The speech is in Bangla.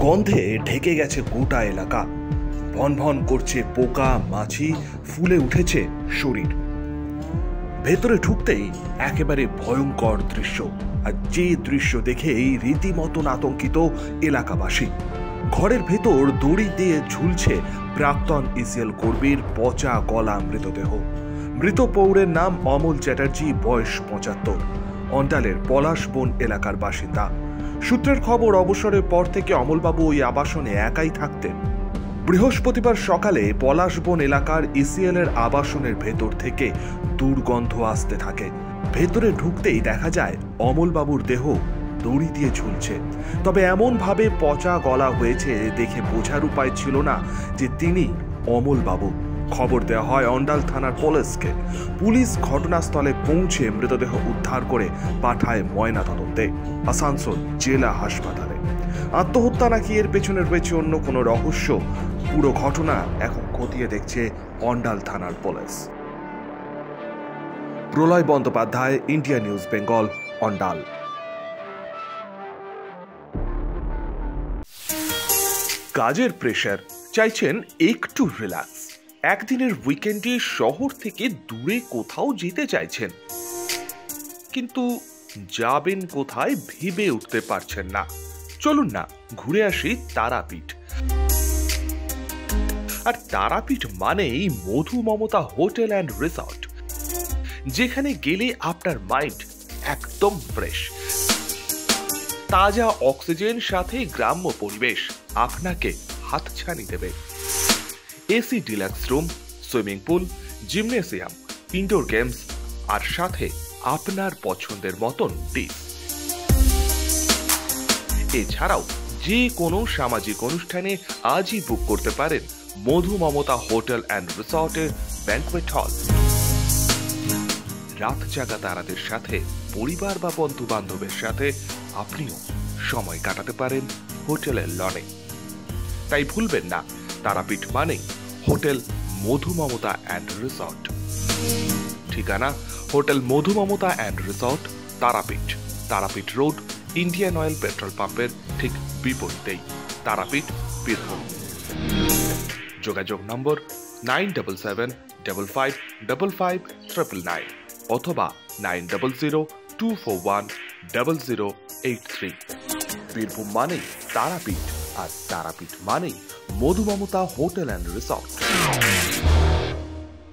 গন্ধে ঢেকে গেছে গোটা এলাকা। ভন ভন করছে পোকা মাছি, ফুলে উঠেছে শরীর। ভেতরে ঢুকতেই একেবারে ভয়ঙ্কর দৃশ্য, আর যে দৃশ্য দেখেই রীতিমতন আতঙ্কিত এলাকাবাসী। ঘরের ভেতর দড়ি দিয়ে ঝুলছে প্রাক্তন ইসিএল কর্মীর পচা গলা মৃতদেহ। মৃত পৌরের নাম অমল চ্যাটার্জি, বয়স ৭৫, অন্ডালের পলাশবন এলাকার বাসিন্দা। সূত্রের খবর, অবসরের পর থেকে অমলবাবু ওই আবাসনে একাই থাকতেন। বৃহস্পতিবার সকালে পলাশবন এলাকার ইসিএল এর আবাসনের ভেতর থেকে দুর্গন্ধ আসতে থাকে। ভেতরে ঢুকতেই দেখা যায় অমলবাবুর দেহ দড়ি দিয়ে ঝুলছে, তবে এমন ভাবে পচা গলা হয়েছে দেখে বোঝার উপায় ছিল না যে তিনি অমলবাবু। খবর দেওয়া হয় অন্ডাল থানার পুলিশকে। পুলিশ ঘটনাস্থলে পৌঁছে মৃতদেহ উদ্ধার করে পাঠায় ময়না তদন্তে আসানসোল জেলা হাসপাতালে। আত্মহত্যা নাকি এর পেছনে রয়েছে অন্য কোনো রহস্য, পুরো ঘটনা এখন খতিয়ে দেখছে অন্ডাল থানার পুলিশ। প্রলয় বন্দ্যোপাধ্যায়, ইন্ডিয়া নিউজ বেঙ্গল, অন্ডাল। কাজের প্রেশার, চাইছেন একটু রিল্যাক্স। একদিনের উইকেন্ডে শহর থেকে দূরে কোথাও যেতে চাইছেন, কিন্তু যাবেন কোথায় ভেবে উঠতে পারছেন না। চলুন না ঘুরে আসি তারাপীঠ। আর তারাপীঠ মানেই মধু মমতা হোটেল অ্যান্ড রিসর্ট, যেখানে গেলে আপনার মাইন্ড একদম ফ্রেশ। তাজা অক্সিজেন সাথে গ্রাম্য পরিবেশ আপনাকে হাতছানি দেবে। AC deluxe room, swimming pool, gymnasium, indoor games, আর সাথে আপনার পছন্দের মতন ডিশ। এছাড়াও যে কোনো সামাজিক অনুষ্ঠানে আজই বুক করতে পারেন মধু মমতা হোটেল অ্যান্ড রিসর্টের ব্যাংকুয়েট হল। রাত জাগা তারাদের সাথে, পরিবার বা বন্ধু বান্ধবের সাথে আপনিও সময় কাটাতে পারেন হোটেলের লনে। তাই ভুলবেন না, তারাপীঠ মানে hotel Madhu Mamata and resort. ঠিকানা hotel Madhu Mamata and resort, Tarapith, Tarapith road, Indian Oil petrol পাম্পের ঠিক বিপরীতেই, তারাপীঠ, বীরভূম। যোগাযোগ নম্বর 9775555599 অথবা 9002410083। বীরভূম মানেই তারাপীঠ, আর তারাপীঠ মানেই মধু মমতা হোটেল অ্যান্ড রিসর্ট।